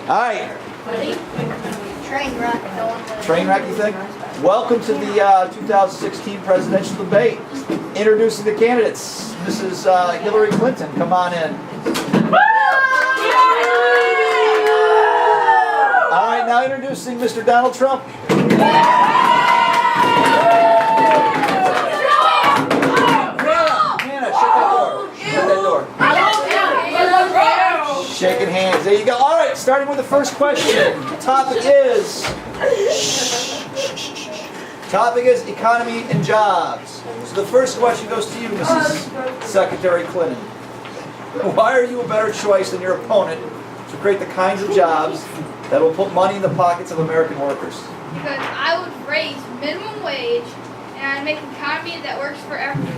All right. Train wreck. Train wreck, you think? Welcome to the 2016 presidential debate. Introducing the candidates. Mrs. Hillary Clinton, come on in. All right, now introducing Mr. Donald Trump. Hannah, shut that door. Shut that door. Shaking hands. There you go. All right, starting with the first question. Topic is economy and jobs. So the first question goes to you, Mrs. Secretary Clinton. Why are you a better choice than your opponent to create the kinds of jobs that will put money in the pockets of American workers? Because I would raise minimum wage and I'd make an economy that works for everyone.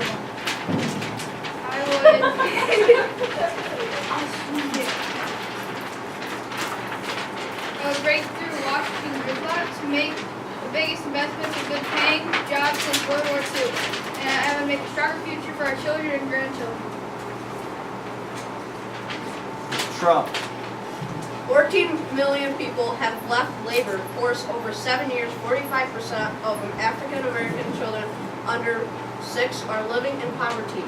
I would break through Washington gridlock to make the biggest investments in good paying jobs since World War II. And I would make a stronger future for our children and grandchildren. Trump. 14 million people have left labor force over 7 years. 45% of African American children under 6 are living in poverty.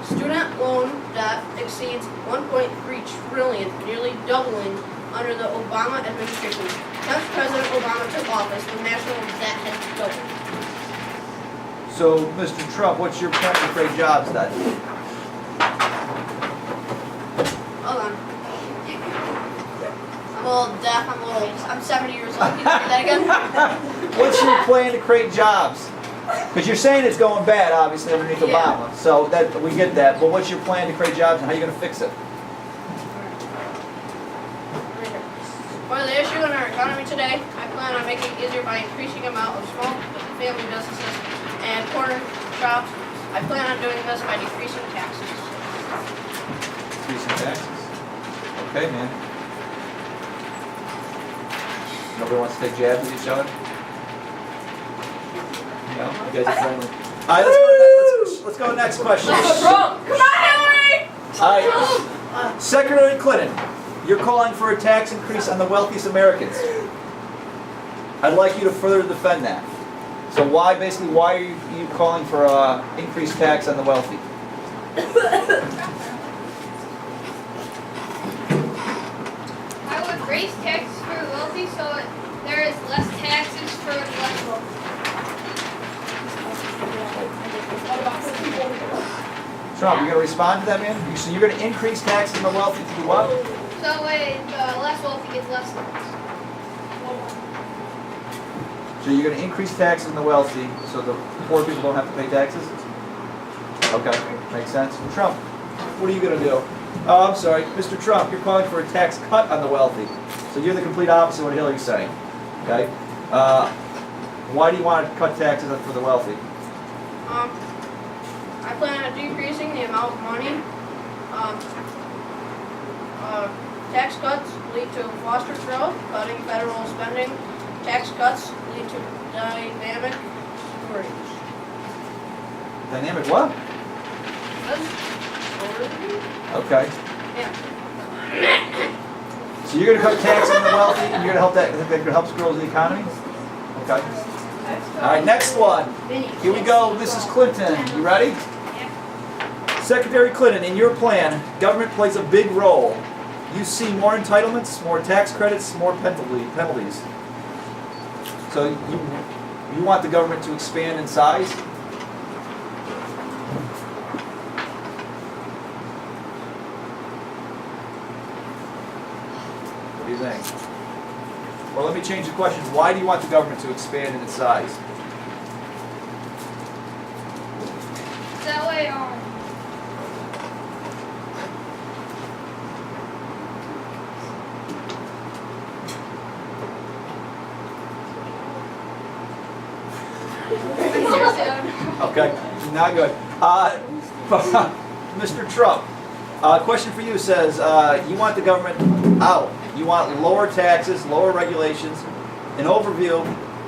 Student loan debt exceeds $1.3 trillion, nearly doubling under the Obama administration. Since President Obama took office, the national debt has doubled. So, Mr. Trump, what's your plan to create jobs then? Hold on. I'm a little deaf. I'm 70 years old. Can you say that again? What's your plan to create jobs? Because you're saying it's going bad, obviously, underneath Obama. So that we get that. But what's your plan to create jobs and how are you going to fix it? For the issue in our economy today, I plan on making it easier by increasing the amount of small family businesses and corner shops. I plan on doing this by decreasing taxes. Decreasing taxes. Okay, man. Nobody wants to take jabs at each other? No? You guys are friendly. All right, let's go to the next question. Come on, Hillary! All right. Secretary Clinton, you're calling for a tax increase on the wealthiest Americans. I'd like you to further defend that. So why are you calling for increased tax on the wealthy? I would raise taxes for the wealthy so that there is less taxes for the less wealthy. Trump, you going to respond to that, man? So you're going to increase taxes on the wealthy to do what? So that way the less wealthy gets less tax. So you're going to increase taxes on the wealthy so the poor people don't have to pay taxes? Okay, makes sense. Trump, what are you going to do? Oh, I'm sorry, Mr. Trump, you're calling for a tax cut on the wealthy. So you're the complete opposite of what Hillary's saying. Okay? Why do you want to cut taxes for the wealthy? I plan on decreasing the amount of money. Tax cuts lead to foster growth, cutting federal spending. Tax cuts lead to dynamic storage. Dynamic what? Okay. Yeah. So you're going to cut taxes on the wealthy and you're going to help that helps grow the economy? Okay. All right, next one. Here we go, Mrs. Clinton. You ready? Secretary Clinton, in your plan, government plays a big role. You see more entitlements, more tax credits, more penalties. So you want the government to expand in size? What do you think? Well, let me change the question. Why do you want the government to expand in its size? That way, Okay, not good. Mr. Trump, question for you says you want the government out. You want lower taxes, lower regulations. An overview,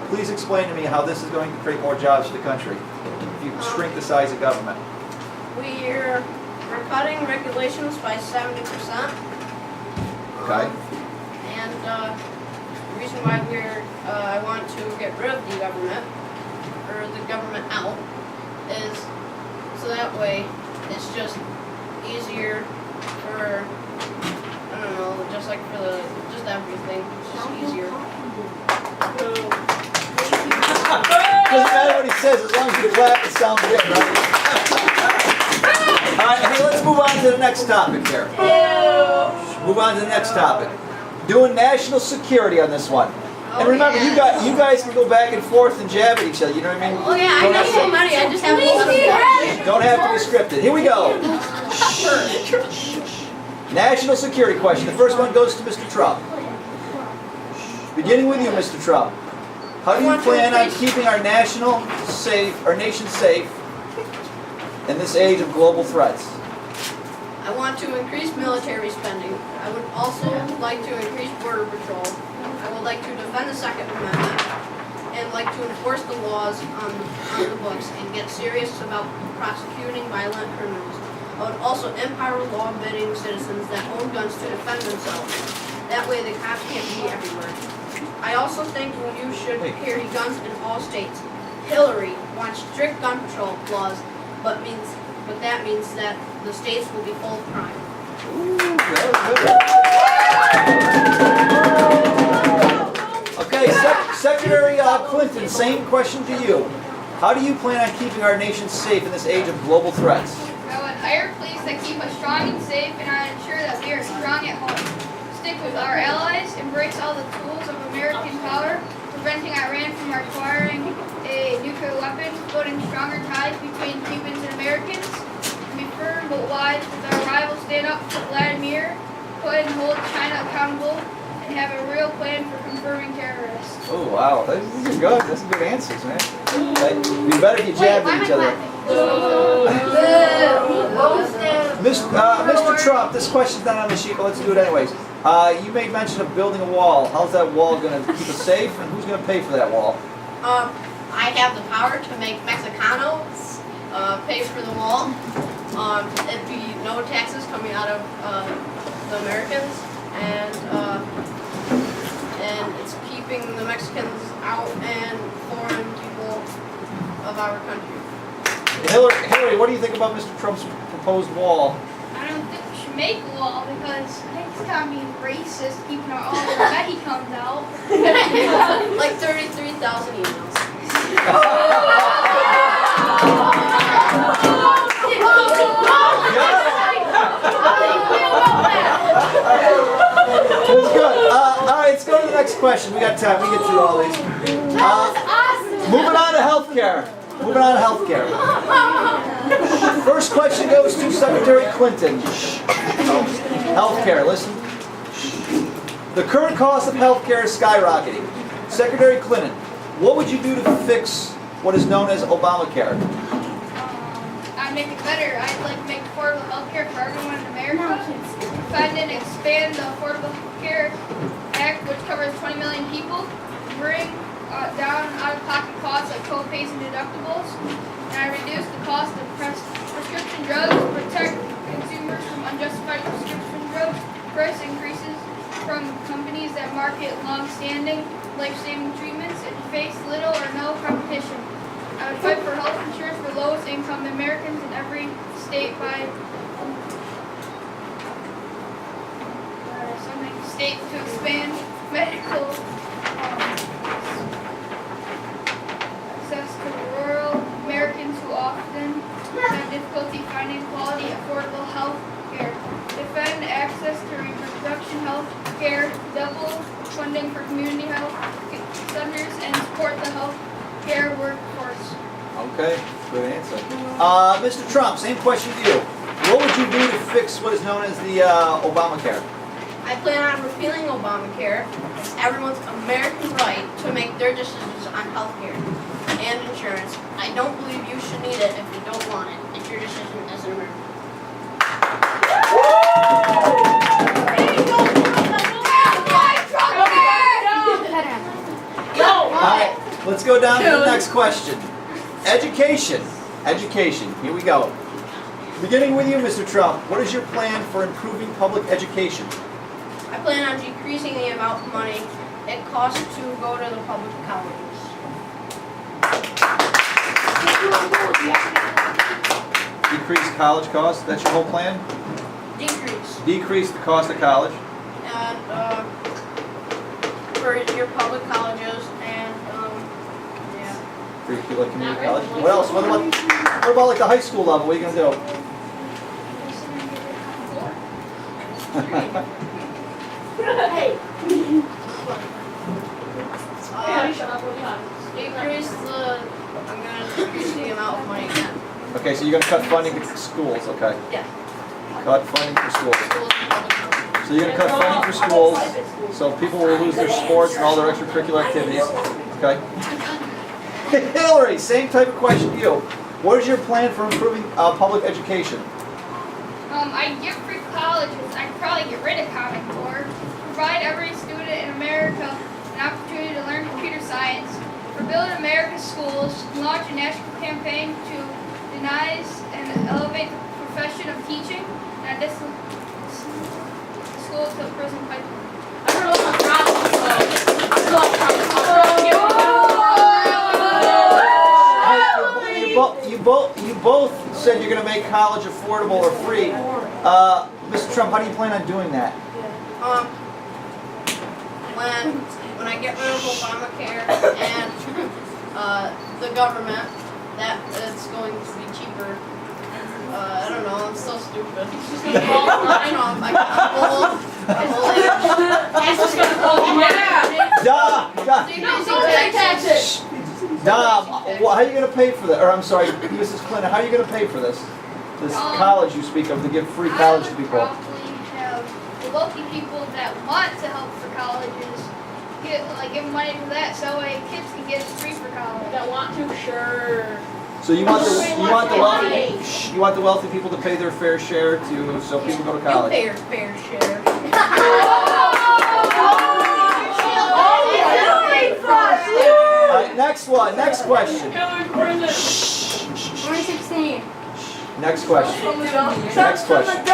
please explain to me how this is going to create more jobs for the country if you shrink the size of government. We're cutting regulations by 70%. Okay. And the reason why I want to get rid of the government, or the government out, is so that way it's just easier for, I don't know, just like for just everything, it's just easier. Doesn't matter what he says, as long as you clap, it sounds good, right? All right, hey, let's move on to the next topic here. Move on to the next topic. Doing national security on this one. And remember, you guys can go back and forth and jab at each other, you know what I mean? Oh yeah, I Don't know have to- so many, I just have to Don't have to be scripted. Here we go. National security question. The first one goes to Mr. Trump. Beginning with you, Mr. Trump. How do you plan on keeping our nation safe in this age of global threats? I want to increase military spending. I would also like to increase border patrol. I would like to defend the Second Amendment and like to enforce the laws on the books and get serious about prosecuting violent criminals. I would also empower law-abiding citizens that own guns to defend themselves. That way the cops can't be everywhere. I also think you should carry guns in all states. Hillary wants strict gun control laws, but that means that the states will be full of crime. Okay, Secretary Clinton, same question to you. How do you plan on keeping our nation safe in this age of global threats? I would hire police that keep us strong and safe, and I ensure that we are strong at home. Stick with our allies, embrace all the tools of American power, preventing Iran from acquiring a nuclear weapon, building stronger ties between Cubans and Americans, and be firm but wise with our rivals, stand up for Vladimir, put and hold China accountable, and have a real plan for confirming terrorists. Oh wow, these are good. That's some good answers, man. It'd be better if you jabbed at each other. Mr. Trump, this question's not on the sheet, but let's do it anyways. You made mention of building a wall. How's that wall going to keep us safe, and who's going to pay for that wall? I have the power to make Mexicanos pay for the wall. It'd be no taxes coming out of the Americans, and it's keeping the Mexicans out and foreign people of our country. Hillary, what do you think about Mr. Trump's proposed wall? I don't think we should make a wall because I think it's kind of being racist, keeping all the Mexicans out. Like 33,000 emails. That's good. All right, let's go to the next question. We got time. We get through all these. Moving on to healthcare. First question goes to Secretary Clinton. Healthcare. Listen. The current cost of healthcare is skyrocketing. Secretary Clinton, what would you do to fix what is known as Obamacare? I'd make it better. I'd like to make affordable health care for everyone in America. Defend and expand the Affordable Care Act, which covers 20 million people. Bring down out-of-pocket costs like co-pays and deductibles. And I reduce the cost of prescription drugs, protect consumers from unjustified prescription drug price increases from companies that market long-standing life-saving treatments and face little or no competition. I would fight for health insurance for lowest income Americans in every state by states to expand medical access to rural Americans who often have difficulty finding quality, affordable health care. Defend access to reproduction health care, double funding for community health centers, and support the health care workforce. Okay, good answer. Mr. Trump, same question to you. What would you do to fix what is known as the Obamacare? I plan on repealing Obamacare. It's everyone's American right to make their decisions on health care and insurance. I don't believe you should need it if you don't want it. It's your decision as an American. Alright, let's go down to the next question. Education. Here we go. Beginning with you, Mr. Trump, what is your plan for improving public education? I plan on decreasing the amount of money it costs to go to the public colleges. Decrease college costs, that's your whole plan? Decrease. Decrease the cost of college. And for your public colleges and yeah. For your like community college. What else? What about like the high school level? What are you gonna do? Hey. Decrease the. I'm gonna decrease the amount of money again. Okay, so you're gonna cut funding to schools, okay? Yeah. Cut funding for schools. Schools and public colleges. So you're gonna cut funding for schools, so people will lose their sports and all their extracurricular activities, okay? Hillary, same type of question to you. What is your plan for improving public education? I give free colleges. I'd probably get rid of Common Core. Provide every student in America an opportunity to learn computer science. Rebuild America's schools. Launch a national campaign to deny and elevate the profession of teaching. And this school to prison pipeline. You both said you're going to make college affordable or free. Mr. Trump, how do you plan on doing that? When I get rid of Obamacare and the government, that it's going to be cheaper. I don't know. I'm so stupid. It's just gonna fall on Trump. I got old. It's just gonna fall on Dom, how are you going to pay for that? Or I'm sorry, Mrs. Clinton, how are you going to pay for this? This college you speak of to give free college to people. I would probably have the wealthy people that want to help for colleges give money to that so kids can get free for college. That want to, sure. So you want the wealthy people to pay their fair share to so people go to You college. pay your fair share. All right, next one. Next question. 2016. Next question. Next question.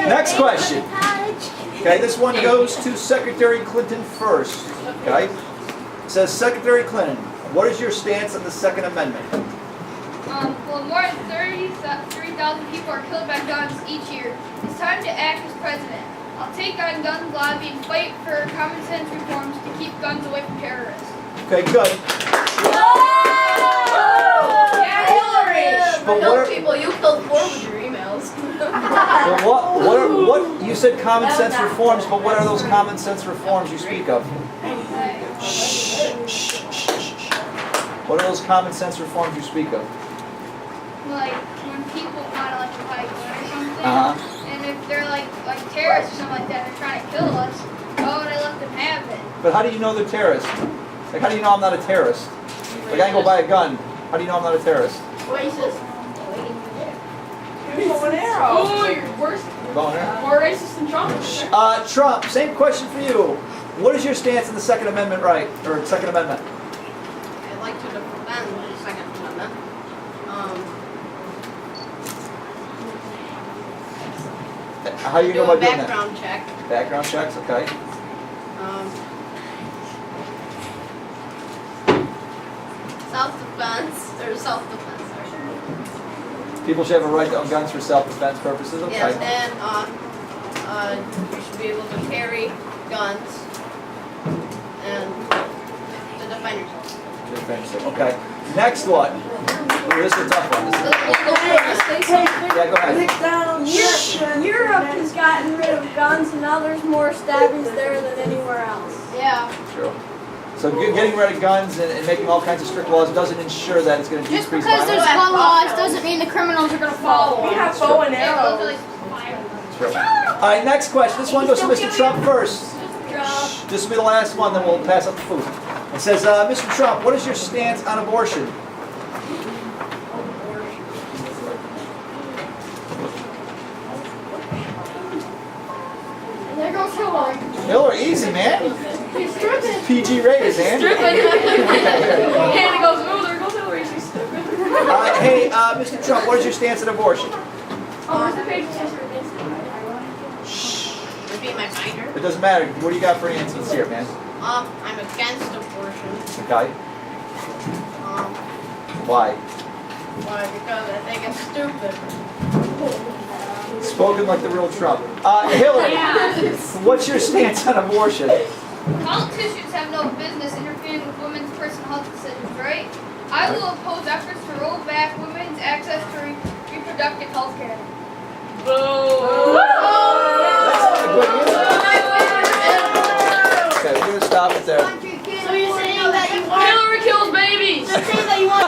Next question. Okay, this one goes to Secretary Clinton first. Okay, it says Secretary Clinton, what is your stance on the Second Amendment? Well, more than 33,000 people are killed by guns each year. It's time to act as president. I'll take on gun lobby and fight for common sense reforms to keep guns away from terrorists. Okay, good. Yeah, Hillary! But Kill what are- people, you killed 4 with your emails. Well, what you said common sense reforms, but what are those common sense reforms you speak of? What are those common sense reforms you speak of? Like when people want to buy a gun or something, and if they're like terrorists or something like that, they're trying to kill us, why would I let them have it? But how do you know they're terrorists? Like, how do you know I'm not a terrorist? Like, I can go buy a gun. How do you know I'm not a terrorist? Racist. Bow and arrow. Oh, you're worse. Go there. More racist than Trump. Trump, same question for you. What is your stance on the Second Amendment right? Or Second Amendment? I'd like to defend the Second Amendment. How you Do go a about doing that? background check. Background checks, okay. Self-defense. People should have a right to own guns for self-defense purposes, okay. Yes, and you should be able to carry guns and to defend yourself. Okay. Next one. Ooh, this is a tough one. This is yeah, go ahead. Europe has gotten rid of guns, and now there's more stabbings there than anywhere else. Yeah. True. So getting rid of guns and making all kinds of strict laws doesn't ensure that it's going to Just decrease because there's violence. gun laws doesn't mean the criminals are going to follow. We have bow and Yeah, those are arrows. like True. All right, next question. This one goes to Mr. Trump first. This will be the last one, then we'll pass up the food. It says, Mr. Trump, what is your stance on abortion? There goes Hillary. Hillary, easy, man. He's stripping. PG rated, man. And it goes, oh, there goes Hillary. She's stupid. Hey, Mr. Trump, what is your stance on abortion? Oh, where's the page? Repeat my binder. It doesn't matter. What do you got for answers here, man? I'm against abortion. Okay. Why? Why? Because I think it's stupid. Spoken like the real Trump. Hillary, what's your stance on abortion? Politicians have no business interfering with women's personal health decisions, right? I will oppose efforts to roll back women's access to reproductive health care.